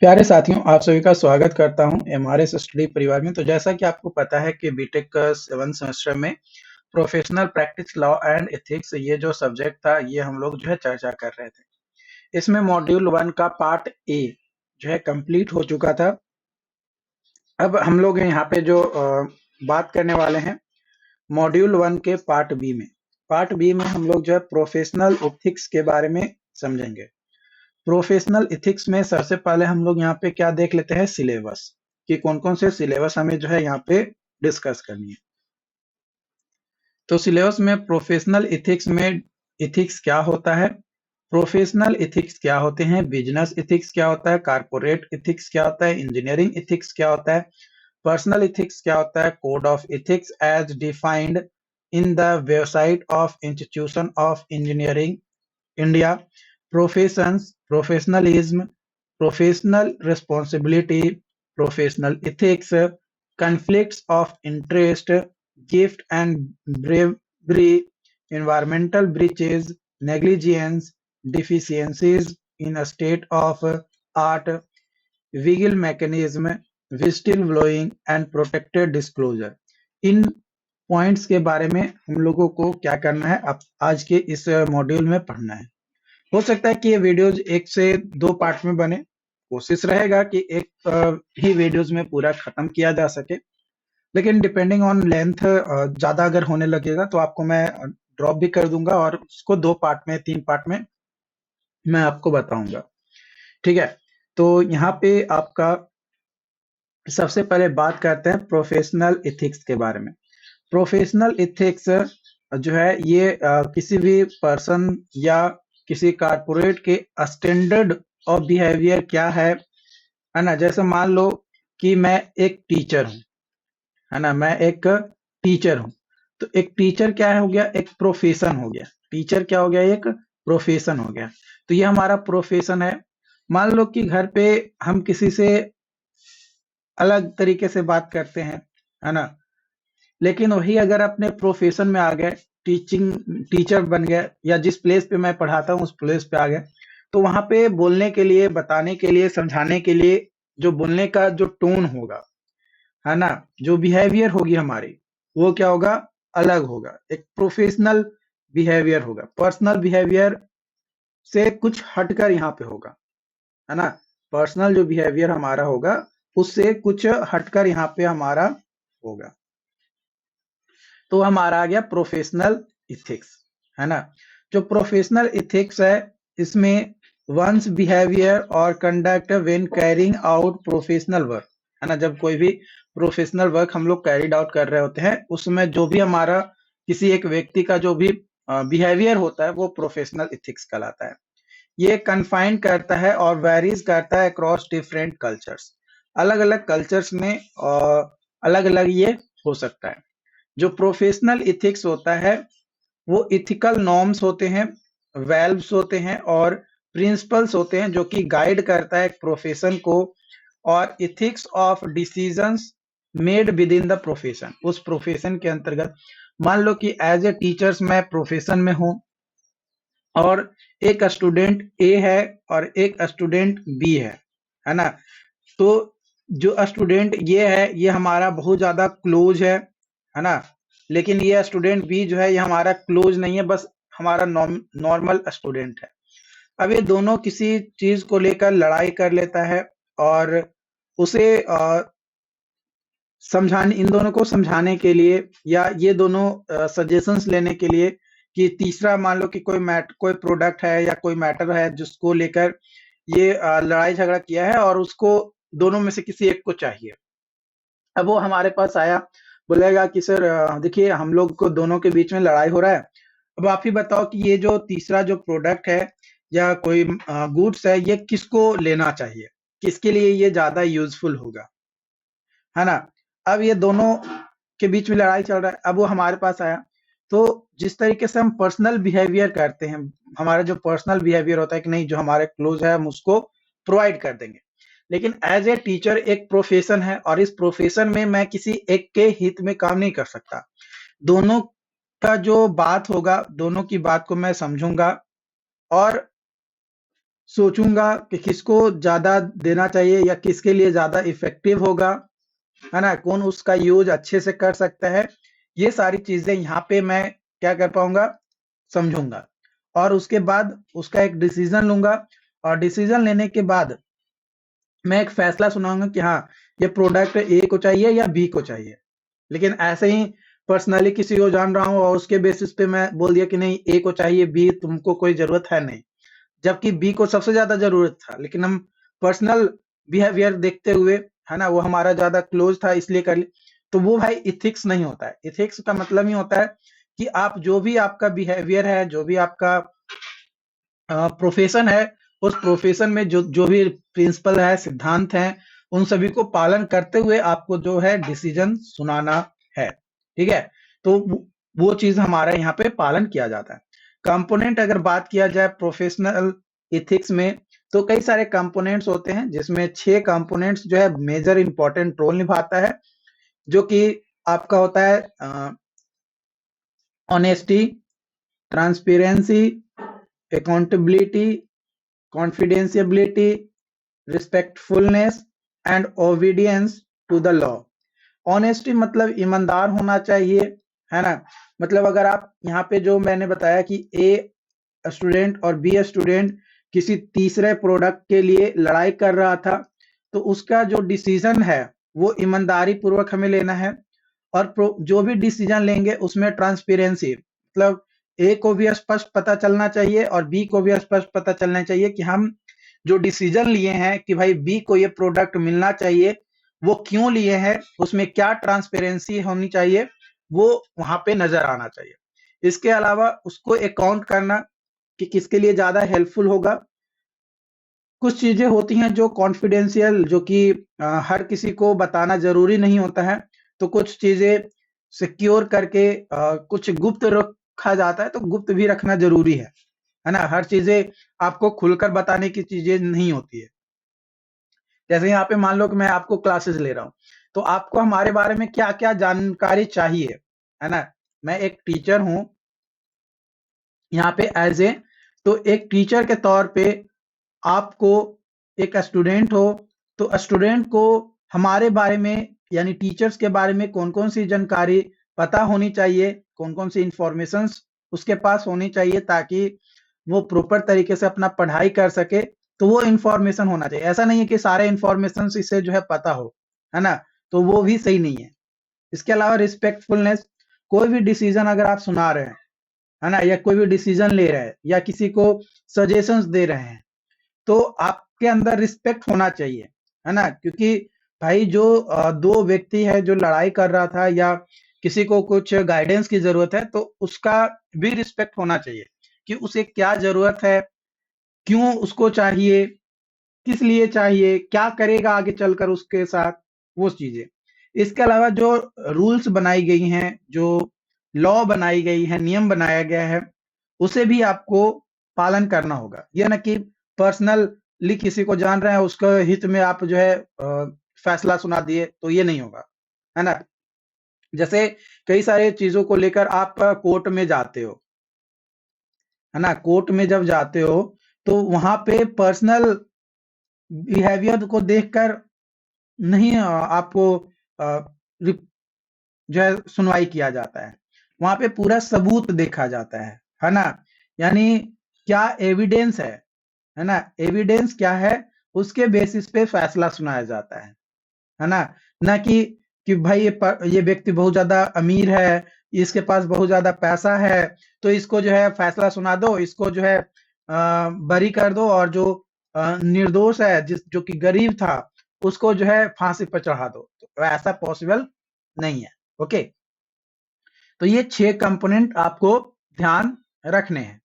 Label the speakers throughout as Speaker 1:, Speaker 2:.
Speaker 1: प्यारे साथियों, आप सभी का स्वागत करता हूं एमआरएस स्टडी परिवार में। तो जैसा कि आपको पता है कि बीटेक का 7 सेमेस्टर में professional practice law and ethics ये जो सब्जेक्ट था, ये हम लोग जो है चर्चा कर रहे थे। इसमें मॉड्यूल 1 का पार्ट ए जो है कंप्लीट हो चुका था। अब हम लोग यहाँ पे जो बात करने वाले हैं मॉड्यूल 1 के पार्ट बी में। पार्ट बी में हम लोग जो है प्रोफेशनल एथिक्स के बारे में समझेंगे। प्रोफेशनल एथिक्स में सबसे पहले हम लोग यहाँ पे क्या देख लेते हैं, सिलेबस कि कौन कौन से सिलेबस हमें जो है यहाँ पे डिस्कस करनी है। तो सिलेबस में प्रोफेशनल एथिक्स में एथिक्स क्या होता है, प्रोफेशनल एथिक्स क्या होते हैं, बिजनेस एथिक्स क्या होता है, कारपोरेट एथिक्स क्या होता है, इंजीनियरिंग एथिक्स क्या होता है, पर्सनल एथिक्स क्या होता है, code of ethics as defined in the website of Institution of Engineering India, professions, professionalism, professional responsibility, professional ethics, conflicts of interest, gift and bravery, environmental breaches, negligence, deficiencies in a state of art, legal mechanism, whistleblowing and protected disclosure। In points के बारे में हम लोगों को क्या करना है, अब आज के इस मॉड्यूल में पढ़ना है। हो सकता है कि ये वीडियोज 1 से 2 पार्ट में बने, कोशिश रहेगा कि एक ही वीडियोज में पूरा खत्म किया जा सके, लेकिन डिपेंडिंग ऑन लेंथ ज्यादा अगर होने लगेगा तो आपको मैं ड्रॉप भी कर दूंगा और उसको 2 पार्ट में 3 पार्ट में मैं आपको बताऊंगा। ठीक है, तो यहाँ पे आपका सबसे पहले बात करते हैं प्रोफेशनल एथिक्स के बारे में। प्रोफेशनल एथिक्स जो है ये किसी भी पर्सन या किसी कारपोरेट के स्टैंडर्ड ऑफ बिहेवियर क्या है ना। जैसे मान लो कि मैं एक टीचर हूँ, है ना, मैं एक टीचर हूँ। तो एक टीचर क्या हो गया, एक प्रोफेशन हो गया। टीचर क्या हो गया, एक प्रोफेशन हो गया। तो ये हमारा प्रोफेशन है। मान लो कि घर पे हम किसी से अलग तरीके से बात करते हैं, है ना, लेकिन वही अगर अपने प्रोफेशन में आ गए, टीचर बन गए या जिस प्लेस पे मैं पढ़ाता हूँ उस प्लेस पे आ गए, तो वहां पे बोलने के लिए, बताने के लिए, समझाने के लिए जो बोलने का जो टोन होगा, है ना, जो बिहेवियर होगी हमारी, वो क्या होगा, अलग होगा। एक प्रोफेशनल बिहेवियर होगा, पर्सनल बिहेवियर से कुछ हटकर यहाँ पे होगा, है ना। पर्सनल जो बिहेवियर हमारा होगा उससे कुछ हटकर यहाँ पे हमारा होगा। तो हमारा आ गया प्रोफेशनल इथिक्स, है ना। जो प्रोफेशनल इथिक्स है इसमें वंस बिहेवियर और conduct when carrying out professional work, है ना। जब कोई भी प्रोफेशनल वर्क हम लोग कैरिड आउट कर रहे होते हैं, उसमें जो भी हमारा किसी एक व्यक्ति का जो भी बिहेवियर होता है वो प्रोफेशनल इथिक्स कहलाता है। ये कन्फाइन करता है और वेरीज करता है अक्रॉस डिफरेंट कल्चर्स। अलग अलग कल्चर्स में अलग अलग ये हो सकता है। जो प्रोफेशनल इथिक्स होता है वो इथिकल नॉर्म्स होते हैं, वैल्यूज होते हैं और प्रिंसिपल्स होते हैं जो कि गाइड करता है एक प्रोफेशन को, और ethics of decisions made with in the profession, उस प्रोफेशन के अंतर्गत। मान लो कि एज ए टीचर्स मैं प्रोफेशन में हूं और एक स्टूडेंट ए है और एक स्टूडेंट बी है ना। तो जो स्टूडेंट ये है ये हमारा बहुत ज्यादा क्लोज है ना, लेकिन ये स्टूडेंट बी जो है ये हमारा क्लोज नहीं है, बस हमारा नॉर्मल स्टूडेंट है। अब ये दोनों किसी चीज को लेकर लड़ाई कर लेता है और उसे समझाने, इन दोनों को समझाने के लिए या ये दोनों सजेशंस लेने के लिए कि तीसरा मान लो कि कोई प्रोडक्ट है या कोई मैटर है जिसको लेकर ये लड़ाई झगड़ा किया है और उसको दोनों में से किसी एक को चाहिए। अब वो हमारे पास आया, बोलेगा कि सर देखिए हम लोग को दोनों के बीच में लड़ाई हो रहा है, अब आप ही बताओ कि ये जो तीसरा जो प्रोडक्ट है या कोई गुड्स है ये किसको लेना चाहिए, किसके लिए ये ज्यादा यूजफुल होगा, है ना। अब ये दोनों के बीच में लड़ाई चल रहा है, अब वो हमारे पास आया। तो जिस तरीके से हम पर्सनल बिहेवियर करते हैं, हमारा जो पर्सनल बिहेवियर होता है कि नहीं जो हमारे क्लोज है हम उसको प्रोवाइड कर देंगे, लेकिन एज ए टीचर एक प्रोफेशन है और इस प्रोफेशन में मैं किसी एक के हित में काम नहीं कर सकता। दोनों का जो बात होगा, दोनों की बात को मैं समझूंगा और सोचूंगा कि किसको ज्यादा देना चाहिए या किसके लिए ज्यादा इफेक्टिव होगा, है ना, कौन उसका यूज अच्छे से कर सकता है। ये सारी चीजें यहाँ पे मैं क्या कर पाऊंगा, समझूंगा, और उसके बाद उसका एक डिसीजन लूंगा। और डिसीजन लेने के बाद मैं एक फैसला सुनाऊंगा कि हाँ, ये प्रोडक्ट ए को चाहिए या बी को चाहिए। लेकिन ऐसे ही पर्सनली किसी को जान रहा हूँ और उसके बेसिस पे मैं बोल दिया कि नहीं, ए को चाहिए, बी तुमको कोई जरूरत है नहीं, जबकि बी को सबसे ज्यादा जरूरत था, लेकिन हम पर्सनल बिहेवियर देखते हुए, है ना, वो हमारा ज्यादा क्लोज था इसलिए कर ली। तो वो भाई इथिक्स नहीं होता है। इथिक्स का मतलब ही होता है कि आप जो भी आपका बिहेवियर है, जो भी आपका प्रोफेशन है, उस प्रोफेशन में जो जो भी प्रिंसिपल है, सिद्धांत हैं, उन सभी को पालन करते हुए आपको जो है डिसीजन सुनाना है। ठीक है, तो वो चीज हमारा यहाँ पे पालन किया जाता है। कंपोनेंट अगर बात किया जाए प्रोफेशनल इथिक्स में, तो कई सारे कंपोनेंट्स होते हैं, जिसमें 6 कंपोनेंट्स जो है मेजर इंपॉर्टेंट रोल निभाता है, जो कि आपका होता है honesty, transparency, accountability, confidentiality, respectfulness and obedience to the law. Honesty मतलब ईमानदार होना चाहिए, है ना। मतलब अगर आप यहाँ पे जो मैंने बताया कि ए स्टूडेंट और बी स्टूडेंट किसी तीसरे प्रोडक्ट के लिए लड़ाई कर रहा था, तो उसका जो डिसीजन है वो ईमानदारी पूर्वक हमें लेना है। और जो भी डिसीजन लेंगे उसमें ट्रांसपेरेंसी, मतलब ए को भी स्पष्ट पता चलना चाहिए और बी को भी स्पष्ट पता चलना चाहिए कि हम जो डिसीजन लिए हैं कि भाई बी को ये प्रोडक्ट मिलना चाहिए, वो क्यों लिए हैं, उसमें क्या ट्रांसपेरेंसी होनी चाहिए, वो वहां पे नजर आना चाहिए। इसके अलावा उसको अकाउंट करना कि किसके लिए ज्यादा हेल्पफुल होगा। कुछ चीजें होती हैं जो कॉन्फिडेंशियल, जो कि हर किसी को बताना जरूरी नहीं होता है, तो कुछ चीजें सिक्योर करके कुछ गुप्त रखा जाता है, तो गुप्त भी रखना जरूरी है ना। हर चीजें आपको खुलकर बताने की चीजें नहीं होती है। जैसे यहाँ पे मान लो कि मैं आपको क्लासेस ले रहा हूँ, तो आपको हमारे बारे में क्या क्या जानकारी चाहिए, है ना। मैं एक टीचर हूँ यहाँ पे एज ए, तो एक टीचर के तौर पे आपको, एक स्टूडेंट हो, तो स्टूडेंट को हमारे बारे में यानी टीचर्स के बारे में कौन कौन सी जानकारी पता होनी चाहिए, कौन कौन सी इंफॉर्मेशंस उसके पास होनी चाहिए, ताकि वो प्रॉपर तरीके से अपना पढ़ाई कर सके। तो वो इंफॉर्मेशन होना चाहिए। ऐसा नहीं है कि सारे इंफॉर्मेशन इसे जो है पता हो, है ना, तो वो भी सही नहीं है। इसके अलावा रिस्पेक्टफुलनेस, कोई भी डिसीजन अगर आप सुना रहे हैं, है ना, या कोई भी डिसीजन ले रहे हैं या किसी को सजेशंस दे रहे हैं, तो आपके अंदर रिस्पेक्ट होना चाहिए, है ना। क्योंकि भाई जो दो व्यक्ति है जो लड़ाई कर रहा था या किसी को कुछ गाइडेंस की जरूरत है, तो उसका भी रिस्पेक्ट होना चाहिए कि उसे क्या जरूरत है, क्यों उसको चाहिए, किस लिए चाहिए, क्या करेगा आगे चलकर उसके साथ, वो चीजें। इसके अलावा जो रूल्स बनाई गई हैं, जो लॉ बनाई गई है, नियम बनाया गया है, उसे भी आपको पालन करना होगा। यह ना कि पर्सनली किसी को जान रहे हैं, उसके हित में आप जो है फैसला सुना दिए, तो ये नहीं होगा, है ना। जैसे कई सारे चीजों को लेकर आप कोर्ट में जाते हो, है ना, कोर्ट में जब जाते हो तो वहां पे पर्सनल बिहेवियर को देखकर नहीं आपको अ, जो है सुनवाई किया जाता है। वहां पे पूरा सबूत देखा जाता है ना। यानी क्या एविडेंस है ना, एविडेंस क्या है, उसके बेसिस पे फैसला सुनाया जाता है ना। ना कि भाई ये व्यक्ति बहुत ज्यादा अमीर है, इसके पास बहुत ज्यादा पैसा है, तो इसको जो है फैसला सुना दो, इसको जो है बरी कर दो, और जो निर्दोष है, जिस जो कि गरीब था, उसको जो है फांसी पर चढ़ा दो। तो ऐसा पॉसिबल नहीं है। ओके, तो ये 6 कंपोनेंट आपको ध्यान रखने हैं।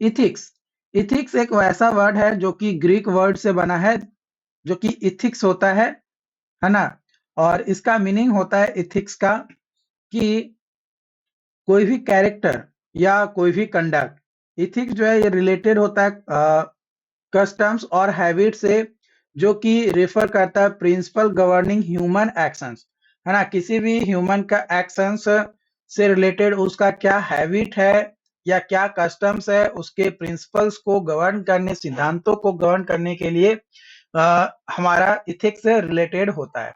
Speaker 1: इथिक्स, इथिक्स एक वैसा वर्ड है जो कि ग्रीक वर्ड से बना है, जो कि इथिक्स होता है ना। और इसका मीनिंग होता है इथिक्स का कि कोई भी कैरेक्टर या कोई भी कंडक्ट। इथिक्स जो है ये रिलेटेड होता है कस्टम्स और हैबिट से, जो कि रेफर करता है प्रिंसिपल गवर्निंग ह्यूमन एक्शंस, है ना। किसी भी ह्यूमन का एक्शंस से रिलेटेड उसका क्या हैबिट है या क्या कस्टम्स है, उसके प्रिंसिपल्स को गवर्न करने, सिद्धांतों को गवर्न करने के लिए हमारा इथिक्स से रिलेटेड होता है।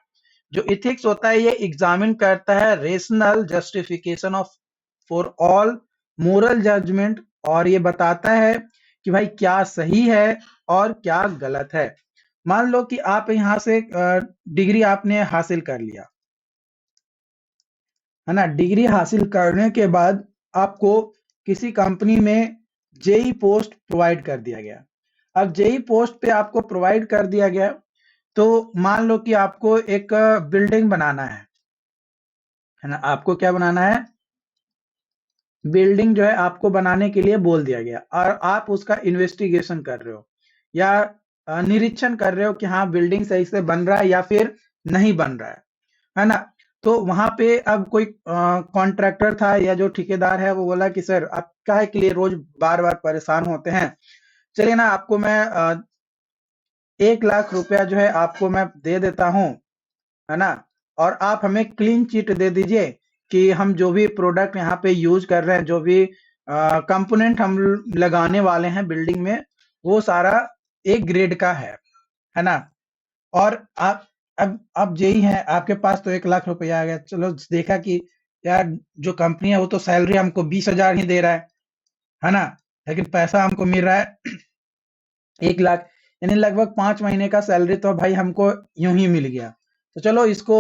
Speaker 1: जो इथिक्स होता है ये एग्जामिन करता है rational justification of for all moral judgement, और ये बताता है कि भाई क्या सही है और क्या गलत है। मान लो कि आप यहाँ से डिग्री आपने हासिल कर लिया है ना। डिग्री हासिल करने के बाद आपको किसी कंपनी में जेई पोस्ट प्रोवाइड कर दिया गया। अब जेई पोस्ट पे आपको प्रोवाइड कर दिया गया, तो मान लो कि आपको एक बिल्डिंग बनाना है ना। आपको क्या बनाना है, बिल्डिंग जो है आपको बनाने के लिए बोल दिया गया, और आप उसका इन्वेस्टिगेशन कर रहे हो या निरीक्षण कर रहे हो कि हाँ बिल्डिंग सही से बन रहा है या फिर नहीं बन रहा है ना। तो वहां पे अब कोई कॉन्ट्रैक्टर था या जो ठेकेदार है वो बोला कि सर आप काहे के लिए रोज बार बार परेशान होते हैं, चलिए ना आपको मैं 1 लाख रुपया जो है आपको मैं दे देता हूँ, है ना। और आप हमें क्लीन चिट दे दीजिए कि हम जो भी प्रोडक्ट यहाँ पे यूज कर रहे हैं, जो भी कंपोनेंट हम लगाने वाले हैं बिल्डिंग में, वो सारा एक ग्रेड का है ना। और आप अब यही है, आपके पास तो 1 लाख रुपया आ गया, चलो देखा कि यार जो कंपनी है वो तो सैलरी हमको 20,000 ही दे रहा है ना, लेकिन पैसा हमको मिल रहा है 1 लाख, यानी लगभग 5 महीने का सैलरी तो भाई हमको यूं ही मिल गया, तो चलो इसको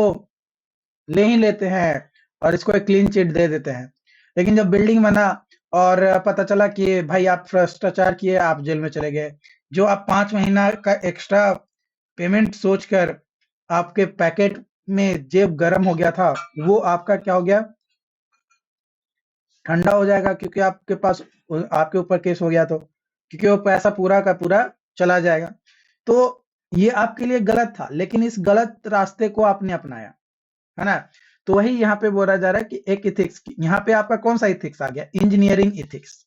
Speaker 1: ले ही लेते हैं और इसको एक क्लीन चिट दे देते हैं। लेकिन जब बिल्डिंग बना और पता चला कि भाई आप भ्रष्टाचार किए, आप जेल में चले गए। जो आप 5 महीना का एक्स्ट्रा पेमेंट सोचकर आपके पैकेट में जेब गर्म हो गया था, वो आपका क्या हो गया, ठंडा हो जाएगा, क्योंकि आपके पास आपके ऊपर केस हो गया, तो क्योंकि वो पैसा पूरा का पूरा चला जाएगा। तो ये आपके लिए गलत था, लेकिन इस गलत रास्ते को आपने अपनाया, है ना। तो वही यहाँ पे बोला जा रहा है कि एक इथिक्स, यहाँ पे आपका कौन सा इथिक्स आ गया, इंजीनियरिंग इथिक्स।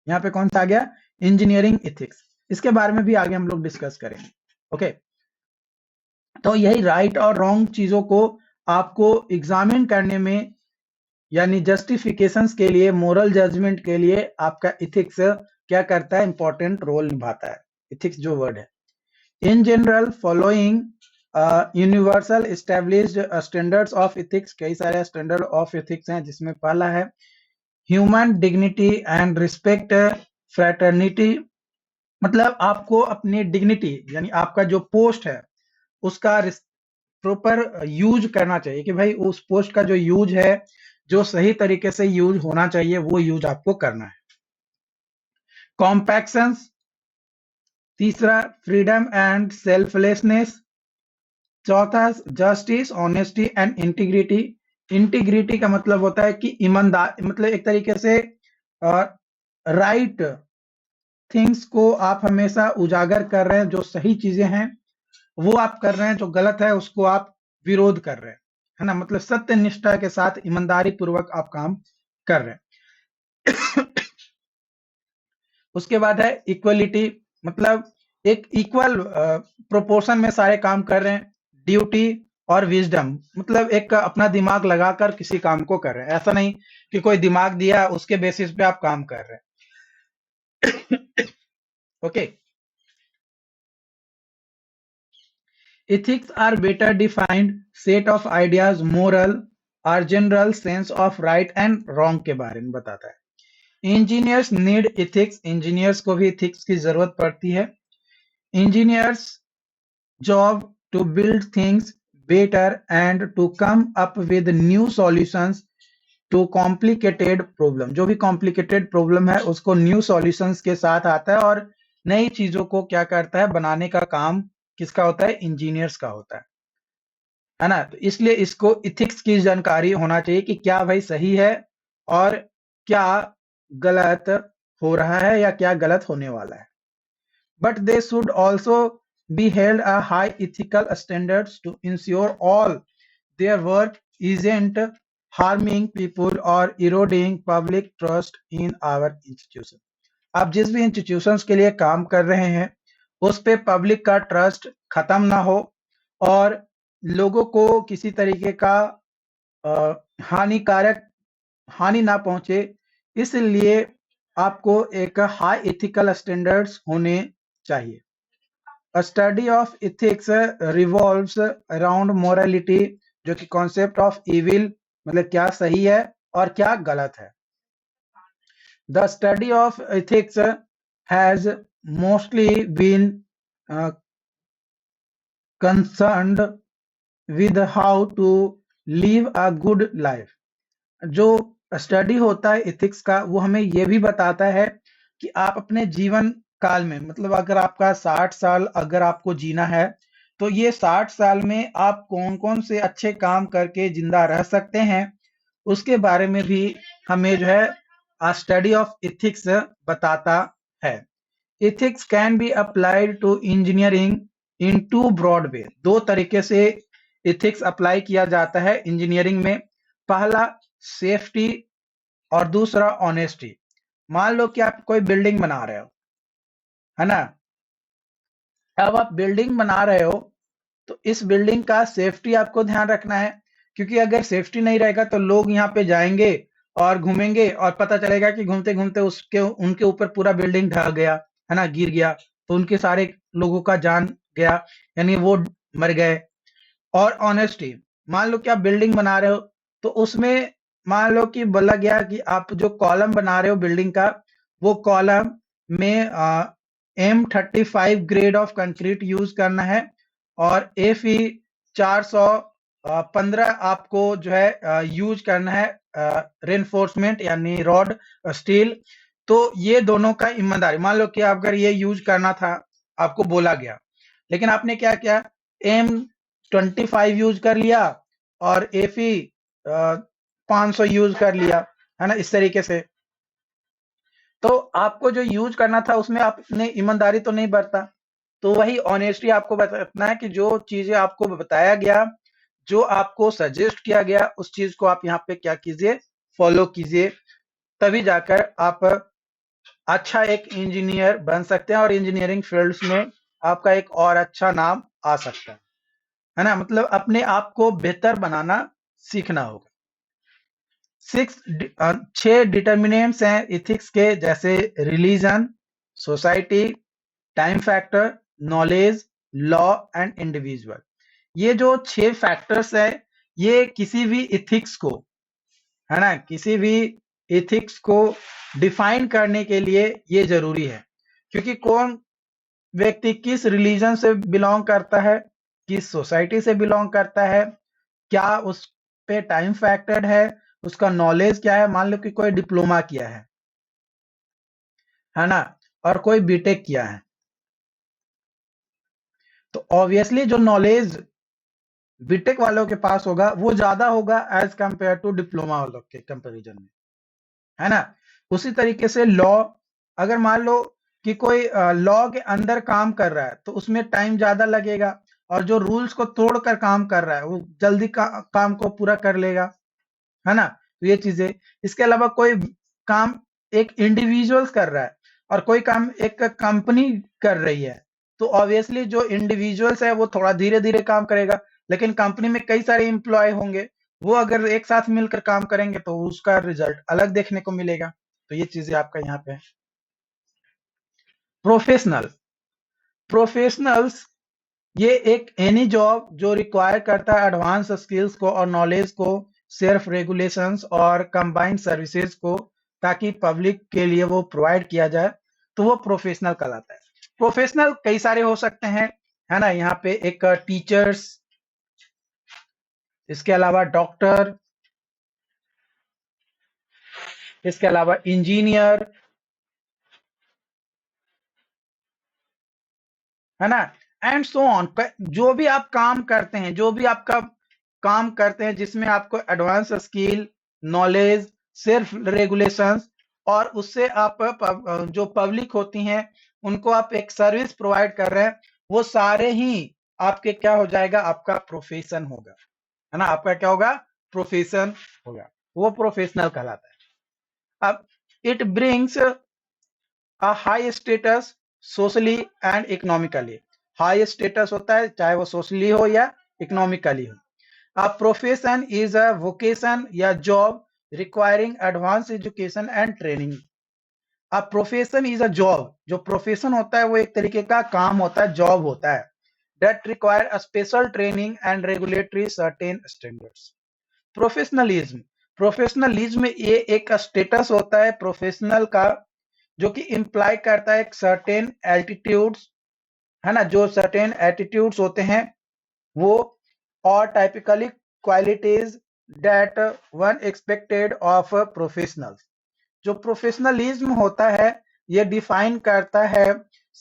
Speaker 1: यहाँ पे कौन सा आ गया, इंजीनियरिंग इथिक्स। इसके बारे में भी आगे हम लोग डिस्कस करेंगे। ओके, तो यही राइट और रॉन्ग चीजों को आपको एग्जामिन करने में, यानी जस्टिफिकेशंस के लिए, मोरल जजमेंट के लिए आपका इथिक्स क्या करता है, इंपॉर्टेंट रोल निभाता है। इथिक्स जो वर्ड है, in general following universal established standards of ethics, कई सारे स्टैंडर्ड ऑफ इथिक्स हैं, जिसमें पहला है human dignity and respect fraternity. मतलब आपको अपनी डिग्निटी, यानी आपका जो पोस्ट है उसका प्रॉपर यूज करना चाहिए, कि भाई उस पोस्ट का जो यूज है, जो सही तरीके से यूज होना चाहिए, वो यूज आपको करना है। कॉम्पैक्शंस, तीसरा फ्रीडम एंड सेल्फलेसनेस, चौथा justice, honesty and integrity. Integrity का मतलब होता है कि ईमानदार, मतलब एक तरीके से राइट थिंग्स को आप हमेशा उजागर कर रहे हैं, जो सही चीजें हैं वो आप कर रहे हैं, जो गलत है उसको आप विरोध कर रहे हैं, है ना। मतलब सत्य निष्ठा के साथ ईमानदारी पूर्वक आप काम कर रहे हैं। उसके बाद है इक्वलिटी, मतलब एक इक्वल प्रोपोर्शन में सारे काम कर रहे हैं। ड्यूटी और विजडम, मतलब एक अपना दिमाग लगाकर किसी काम को कर रहे हैं, ऐसा नहीं कि कोई दिमाग दिया उसके बेसिस पे आप काम कर रहे हैं। Okay, ethics are better defined set of ideas, moral और general sense of right and wrong के बारे में बताता है। इंजीनियर्स नीड इथिक्स, इंजीनियर्स को भी इथिक्स की जरूरत पड़ती है। Engineers job to build things better and to come up with new solutions to complicated problem. जो भी कॉम्प्लिकेटेड प्रॉब्लम है उसको न्यू सॉल्यूशंस के साथ आता है, और नई चीजों को क्या करता है, बनाने का काम किसका होता है, इंजीनियर्स का होता है ना। तो इसलिए इसको इथिक्स की जानकारी होना चाहिए कि क्या भाई सही है और क्या गलत हो रहा है या क्या गलत होने वाला है। But they should also be held a high ethical standards to ensure all their work isn't harming people or eroding public trust in our institution। आप जिस भी इंस्टीट्यूशंस के लिए काम कर रहे हैं उस पे पब्लिक का ट्रस्ट खत्म ना हो और लोगों को किसी तरीके का हानिकारक हानि ना पहुंचे, इसलिए आपको एक हाई एथिकल स्टैंडर्ड्स होने चाहिए। A study of ethics revolves around morality, जो कि कॉन्सेप्ट ऑफ इविल मतलब क्या सही है और क्या गलत है। The study of ethics has mostly been concerned with how to live a good life. जो स्टडी होता है एथिक्स का वो हमें ये भी बताता है कि आप अपने जीवन काल में मतलब अगर आपका 60 साल अगर आपको जीना है तो ये 60 साल में आप कौन-कौन से अच्छे काम करके जिंदा रह सकते हैं उसके बारे में भी हमें जो है स्टडी ऑफ एथिक्स बताता है। Ethics can be applied to engineering in two broad way. दो तरीके से एथिक्स अप्लाई किया जाता है इंजीनियरिंग में। पहला सेफ्टी और दूसरा ऑनेस्टी। मान लो कि आप कोई बिल्डिंग बना रहे हो, है ना? अब आप बिल्डिंग बना रहे हो तो इस बिल्डिंग का सेफ्टी आपको ध्यान रखना है, क्योंकि अगर सेफ्टी नहीं रहेगा तो लोग यहाँ पे जाएंगे और घूमेंगे और पता चलेगा कि घूमते घूमते उसके उनके ऊपर पूरा बिल्डिंग ढह गया, है ना, गिर गया, तो उनके सारे लोगों का जान गया, यानी वो मर गए। और ऑनेस्टी, मान लो कि आप बिल्डिंग बना रहे हो तो उसमें मान लो कि बोला गया कि आप जो कॉलम बना रहे हो बिल्डिंग का वो कॉलम में M35 grade of concrete use करना है और FE 415 आपको जो है यूज करना है रेनफोर्समेंट यानी रॉड स्टील। तो ये दोनों का ईमानदारी, मान लो कि अगर ये यूज करना था आपको बोला गया लेकिन आपने क्या किया, M25 यूज कर लिया और FE 500 यूज कर लिया, है ना, इस तरीके से। तो आपको जो यूज करना था उसमें आपने ईमानदारी तो नहीं बरता। तो वही ऑनेस्टी आपको बताना है कि जो चीजें आपको बताया गया, जो आपको सजेस्ट किया गया उस चीज को आप यहाँ पे क्या कीजिए, फॉलो कीजिए, तभी जाकर आप अच्छा एक इंजीनियर बन सकते हैं और इंजीनियरिंग फील्ड्स में आपका एक और अच्छा नाम आ सकता है ना। मतलब अपने आप को बेहतर बनाना सीखना होगा। 6 डिटर्मिनेंट्स हैं इथिक्स के, जैसे religion, society, time factor, knowledge, law and individual. ये जो 6 फैक्टर्स है ये किसी भी इथिक्स को, है ना, किसी भी इथिक्स को डिफाइन करने के लिए ये जरूरी है, क्योंकि कौन व्यक्ति किस रिलीजन से बिलोंग करता है, किस सोसाइटी से बिलोंग करता है, क्या उस पे टाइम फैक्टर है, उसका नॉलेज क्या है। मान लो कि कोई डिप्लोमा किया है ना, और कोई बीटेक किया है, तो ऑब्वियसली जो नॉलेज बीटेक वालों के पास होगा वो ज्यादा होगा एज कंपेयर टू डिप्लोमा वालों के कंपैरिजन में, है ना। उसी तरीके से लॉ, अगर मान लो कि कोई लॉ के अंदर काम कर रहा है तो उसमें टाइम ज्यादा लगेगा, और जो रूल्स को तोड़कर काम कर रहा है वो जल्दी काम को पूरा कर लेगा, है ना। तो ये चीजें, इसके अलावा कोई काम एक इंडिविजुअल्स कर रहा है और कोई काम एक कंपनी कर रही है, तो ऑब्वियसली जो इंडिविजुअल्स है वो थोड़ा धीरे धीरे काम करेगा, लेकिन कंपनी में कई सारे एम्प्लॉय होंगे, वो अगर एक साथ मिलकर काम करेंगे तो उसका रिजल्ट अलग देखने को मिलेगा। तो ये चीजें आपका यहाँ पे है। प्रोफेशनल, प्रोफेशनल्स ये एक एनी जॉब जो रिक्वायर करता है एडवांस स्किल्स को और नॉलेज को, सेल्फ रेगुलेशंस और कंबाइंड सर्विसेज को, ताकि पब्लिक के लिए वो प्रोवाइड किया जाए, तो वो प्रोफेशनल कहलाता है। प्रोफेशनल कई सारे हो सकते हैं, है ना। यहाँ पे एक टीचर्स, इसके अलावा डॉक्टर, इसके अलावा इंजीनियर, है ना, एंड सो ऑन। जो भी आप काम करते हैं, जो भी आपका काम करते हैं जिसमें आपको advance skill, knowledge, self regulations और उससे आप जो पब्लिक होती हैं उनको आप एक सर्विस प्रोवाइड कर रहे हैं, वो सारे ही आपके क्या हो जाएगा, आपका प्रोफेशन होगा, है ना। आपका क्या होगा, प्रोफेशन होगा, वो प्रोफेशनल कहलाता है। अब it brings a high status socially and economically. High status होता है चाहे वो सोशली हो या इकोनॉमिकली हो। A profession is a vocation या job requiring advanced education and training. A profession is a job, जो प्रोफेशन होता है वो एक तरीके का काम होता है, जॉब होता है, that require a special training and regulatory certain standards. Professionalism, professionalism ये एक स्टेटस होता है प्रोफेशनल का, जो कि इम्प्लाई करता है एक सर्टेन एल्टीट्यूड्स, है ना, जो सर्टेन एटीट्यूड्स होते हैं वो, और typically qualities that one expected of professionals. जो प्रोफेशनलिज्म होता है ये डिफाइन करता है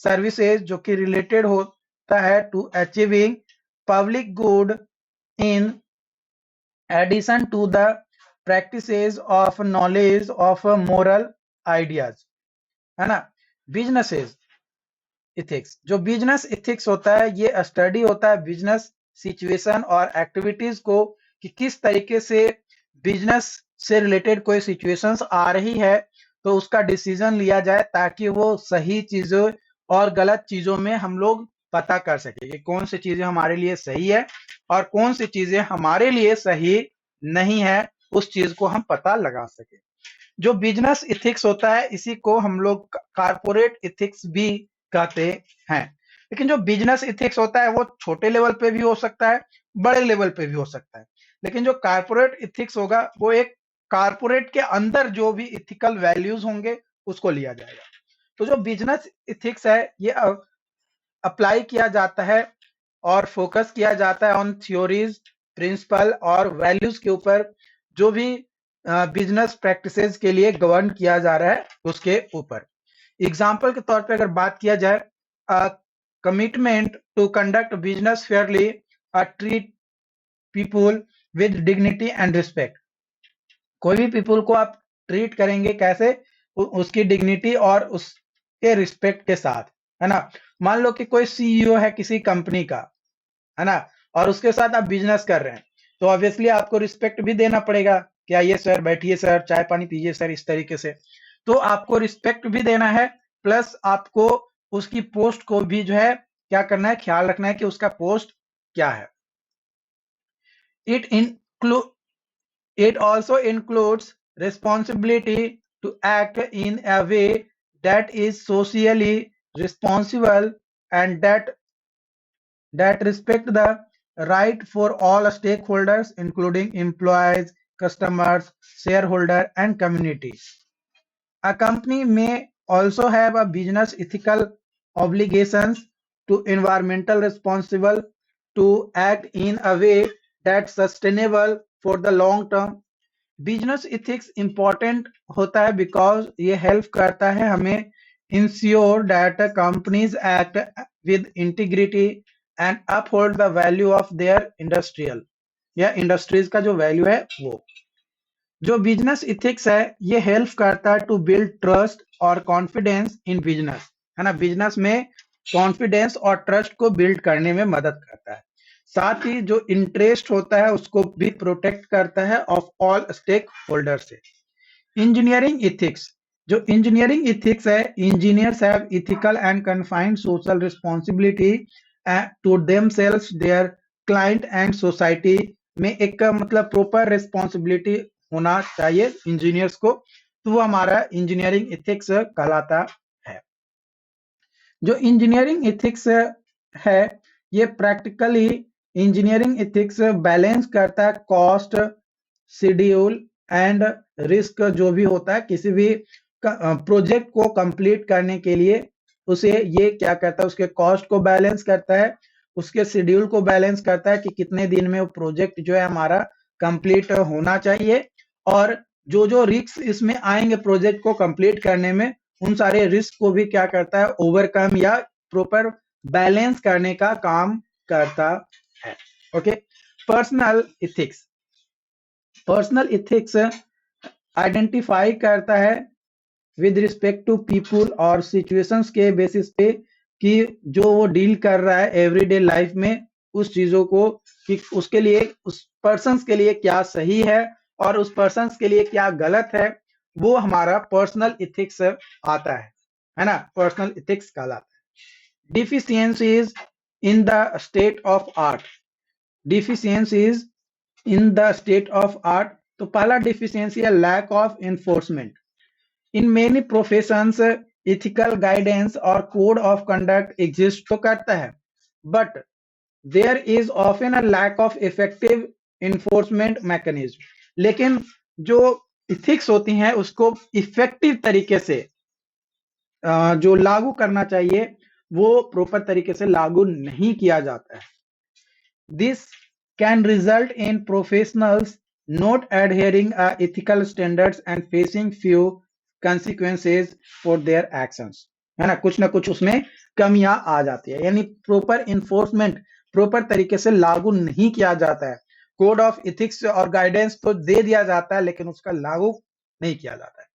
Speaker 1: सर्विसेज जो कि रिलेटेड होता है to achieving public good in addition to the practices of knowledge of moral ideas, है ना। बिजनेसेस इथिक्स, जो बिजनेस इथिक्स होता है ये स्टडी होता है बिजनेस सिचुएशन और एक्टिविटीज को, कि किस तरीके से बिजनेस से रिलेटेड कोई सिचुएशंस आ रही है तो उसका डिसीजन लिया जाए, ताकि वो सही चीजों और गलत चीजों में हम लोग पता कर सके कि कौन सी चीजें हमारे लिए सही है और कौन सी चीजें हमारे लिए सही नहीं है, उस चीज को हम पता लगा सके। जो बिजनेस इथिक्स होता है इसी को हम लोग कारपोरेट इथिक्स भी कहते हैं। लेकिन जो बिजनेस इथिक्स होता है वो छोटे लेवल पे भी हो सकता है, बड़े लेवल पे भी हो सकता है। लेकिन जो कारपोरेट इथिक्स होगा वो एक कारपोरेट के अंदर जो भी इथिकल वैल्यूज होंगे उसको लिया जाएगा। तो जो बिजनेस इथिक्स है ये अप्लाई किया जाता है और फोकस किया जाता है ऑन थ्योरीज, प्रिंसिपल और वैल्यूज के ऊपर, जो भी बिजनेस प्रैक्टिसेस के लिए गवर्न किया जा रहा है उसके ऊपर। एग्जाम्पल के तौर पे अगर बात किया जाए, commitment to conduct business fairly, treat people with dignity and respect. कोई भी पीपुल को आप ट्रीट करेंगे कैसे, उसकी डिग्निटी और उसके रिस्पेक्ट के साथ, है ना। मान लो कि कोई सीईओ है किसी कंपनी का, है ना, और उसके साथ आप बिजनेस कर रहे हैं, तो ऑब्वियसली आपको रिस्पेक्ट भी देना पड़ेगा कि आइए सर, बैठिए सर, चाय पानी पीजिए सर, इस तरीके से। तो आपको रिस्पेक्ट भी देना है, प्लस आपको उसकी पोस्ट को भी जो है क्या करना है, ख्याल रखना है कि उसका पोस्ट क्या है। It include It also includes responsibility to act in a way that is socially responsible and that respect the right for all stakeholders, including employees, customers, shareholder, and community. A company may also have a business ethical obligations to environmental responsible, to act in a way that's sustainable for the long term. Business ethics important होता है because ये help करता है हमें ensure that companies act with integrity and uphold the value of their industrial या industries का जो value है वो। जो बिजनेस इथिक्स है ये हेल्प करता है टू बिल्ड ट्रस्ट और कॉन्फिडेंस इन बिजनेस, है ना। बिजनेस में कॉन्फिडेंस और ट्रस्ट को बिल्ड करने में मदद करता है। साथ ही जो इंटरेस्ट होता है उसको भी प्रोटेक्ट करता है ऑफ ऑल स्टेक होल्डर से। इंजीनियरिंग इथिक्स, जो इंजीनियरिंग इथिक्स है, engineers have ethical and confined social responsibility to themselves, their client and society. में एक मतलब प्रॉपर रिस्पॉन्सिबिलिटी होना चाहिए इंजीनियर्स को, तो वो हमारा इंजीनियरिंग इथिक्स कहलाता है। जो इंजीनियरिंग इथिक्स है ये प्रैक्टिकली इंजीनियरिंग इथिक्स बैलेंस करता है कॉस्ट, शेड्यूल एंड रिस्क, जो भी होता है किसी भी प्रोजेक्ट को कंप्लीट करने के लिए उसे ये क्या करता है, उसके कॉस्ट को बैलेंस करता है, उसके शेड्यूल को बैलेंस करता है कि कितने दिन में वो प्रोजेक्ट जो है हमारा कंप्लीट होना चाहिए, और जो जो रिस्क इसमें आएंगे प्रोजेक्ट को कंप्लीट करने में उन सारे रिस्क को भी क्या करता है, ओवरकम या प्रॉपर बैलेंस करने का काम करता है। Okay. Personal ethics, personal ethics identify करता है विद रिस्पेक्ट टू पीपुल और सिचुएशंस के बेसिस पे कि जो वो डील कर रहा है एवरीडे लाइफ में उस चीजों को, कि उसके लिए उस पर्सन्स के लिए क्या सही है और उस पर्सन्स के लिए क्या गलत है, वो हमारा पर्सनल इथिक्स आता है ना, पर्सनल इथिक्स कहलाता है। Deficiencies in the state of art, deficiencies in the state of art, तो पहला डिफिशियंसी है lack of enforcement. In many professions ethical guidance और कोड ऑफ कंडक्ट एग्जिस्ट तो करता है, but there is often a lack of effective enforcement mechanism. लेकिन जो ethics होती हैं उसको इफेक्टिव तरीके से जो लागू करना चाहिए वो प्रॉपर तरीके से लागू नहीं किया जाता है। This can result in professionals not adhering ethical standards and facing few consequences for their actions, है ना कुछ उसमें कमियां आ जाती है, यानी प्रॉपर इन्फोर्समेंट प्रॉपर तरीके से लागू नहीं किया जाता है। कोड ऑफ इथिक्स और गाइडेंस तो दे दिया जाता है लेकिन उसका लागू नहीं किया जाता है।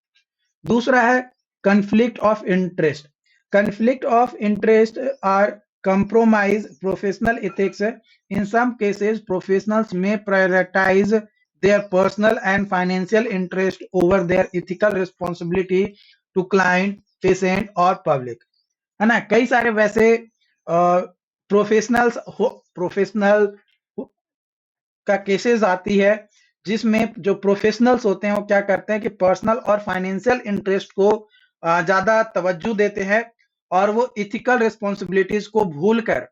Speaker 1: दूसरा है conflict of interest. Conflict of interest are compromise professional ethics. In some cases, professionals may prioritize their personal and financial interest over their ethical responsibility to client, patient और public, है ना। कई सारे वैसे प्रोफेशनल का केसेस आती है जिसमें जो प्रोफेशनल्स होते हैं वो क्या करते हैं कि पर्सनल और फाइनेंशियल इंटरेस्ट को ज्यादा तवज्जो देते हैं और वो इथिकल रिस्पॉन्सिबिलिटीज को भूल कर,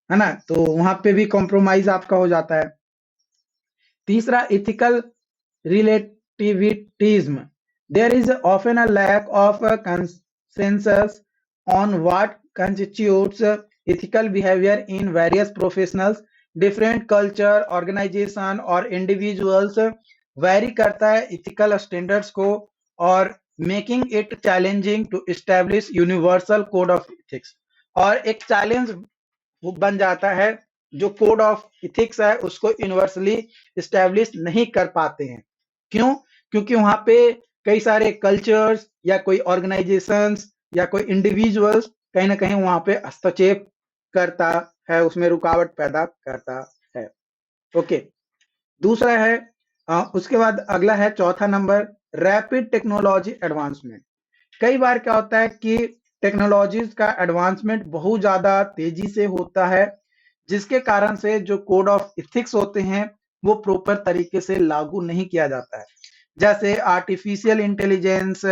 Speaker 1: है ना, तो वहां पे भी कॉम्प्रोमाइज आपका हो जाता है। तीसरा ethical relativism. There is often a lack of consensus on what constitutes ethical behavior in various professionals. Different culture, organisation और इंडिविजुअल्स वेरी करता है इथिकल स्टैंडर्ड्स को और making it challenging to establish universal code of ethics. और एक challenge बन जाता है, जो कोड ऑफ इथिक्स है उसको यूनिवर्सली एस्टैब्लिश नहीं कर पाते हैं। क्यों? क्योंकि वहां पे कई सारे कल्चर्स या कोई ऑर्गेनाइजेशंस या कोई इंडिविजुअल्स कहीं ना कहीं वहां पे हस्तक्षेप करता है, उसमें रुकावट पैदा करता है। ओके, दूसरा है उसके बाद अगला है चौथा नंबर, रैपिड टेक्नोलॉजी एडवांसमेंट। कई बार क्या होता है कि टेक्नोलॉजीज का एडवांसमेंट बहुत ज्यादा तेजी से होता है, जिसके कारण से जो कोड ऑफ इथिक्स होते हैं वो प्रॉपर तरीके से लागू नहीं किया जाता है। जैसे आर्टिफिशियल इंटेलिजेंस,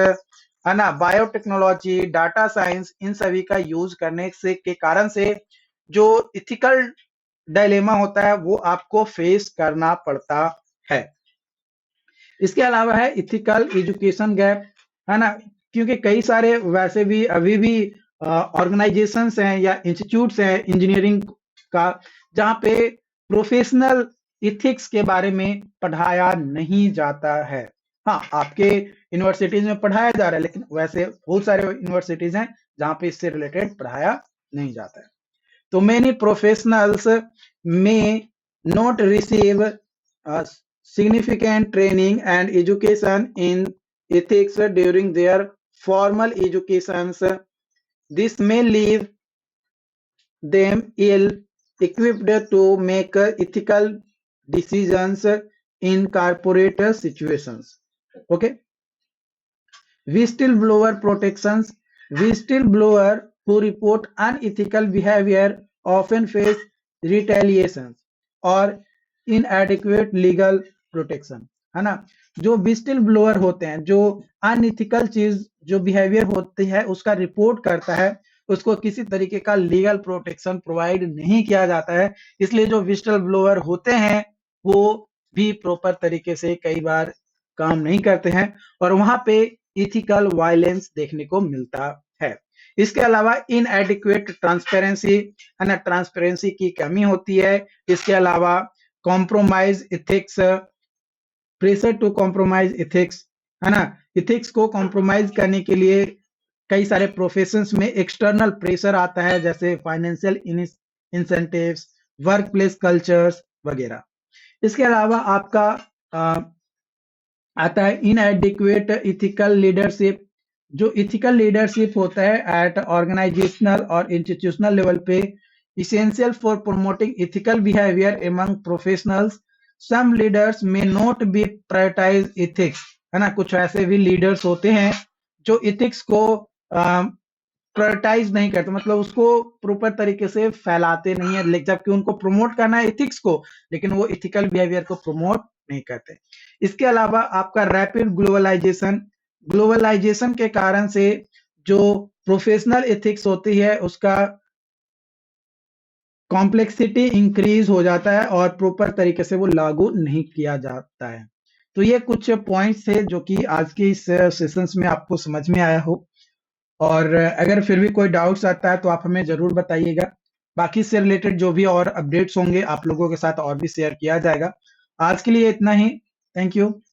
Speaker 1: है ना, बायोटेक्नोलॉजी, डाटा साइंस, इन सभी का यूज करने से के कारण से जो इथिकल डायलेमा होता है वो आपको फेस करना पड़ता है। इसके अलावा है इथिकल एजुकेशन गैप, है ना, क्योंकि कई सारे वैसे भी अभी भी ऑर्गेनाइजेशंस हैं या इंस्टीट्यूट्स हैं इंजीनियरिंग का जहां पे प्रोफेशनल इथिक्स के बारे में पढ़ाया नहीं जाता है। हाँ, आपके यूनिवर्सिटीज में पढ़ाया जा रहा है लेकिन वैसे बहुत सारे यूनिवर्सिटीज हैं जहां पे इससे रिलेटेड पढ़ाया नहीं जाता है। तो many professionals may not receive significant training and education in ethics during their formal educations. This may leave them ill equipped to make ethical decisions in corporate situations. Okay. Whistleblower protections. Whistleblower who report unethical behavior often face retaliations और inadequate legal protection, है ना। जो विस्टिल blower होते हैं, जो unethical चीज जो behaviour होती है उसका रिपोर्ट करता है, उसको किसी तरीके का लीगल प्रोटेक्शन प्रोवाइड नहीं किया जाता है। इसलिए जो विस्टिल ब्लोअर होते हैं वो भी प्रॉपर तरीके से कई बार काम नहीं करते हैं और वहां पे इथिकल वायलेंस देखने को मिलता है। इसके अलावा इनएडिक्वेट ट्रांसपेरेंसी, है ना, ट्रांसपेरेंसी की कमी होती है। इसके अलावा compromise ethics, pressure to compromise ethics, है ना, इथिक्स को कॉम्प्रोमाइज करने के लिए कई सारे प्रोफेशंस में एक्सटर्नल प्रेशर आता है, जैसे financial incentives, workplace cultures वगैरह। इसके अलावा आपका आता है इनएडिक्वेट इथिकल लीडरशिप। जो इथिकल लीडरशिप होता है एट ऑर्गेनाइजेशनल और इंस्टीट्यूशनल लेवल पे essential for promoting ethical behaviour among professionals. Some leaders may not be prioritize ethics, है ना, कुछ ऐसे भी लीडर्स होते हैं जो इथिक्स को प्रायोरिटाइज नहीं करते, मतलब उसको प्रॉपर तरीके से फैलाते नहीं है, जबकि उनको प्रमोट करना है इथिक्स को, लेकिन वो इथिकल बिहेवियर को प्रमोट नहीं करते। इसके अलावा आपका रैपिड ग्लोबलाइजेशन, ग्लोबलाइजेशन के कारण से जो प्रोफेशनल एथिक्स होती है उसका कॉम्प्लेक्सिटी इंक्रीज हो जाता है और प्रॉपर तरीके से वो लागू नहीं किया जाता है। तो ये कुछ पॉइंट्स थे जो कि आज के इस सेशंस में आपको समझ में आया हो, और अगर फिर भी कोई डाउट्स आता है तो आप हमें ज़रूर बताइएगा। बाकी इससे रिलेटेड जो भी और अपडेट्स होंगे आप लोगों के साथ और भी शेयर किया जाएगा। आज के लिए इतना ही। Thank you.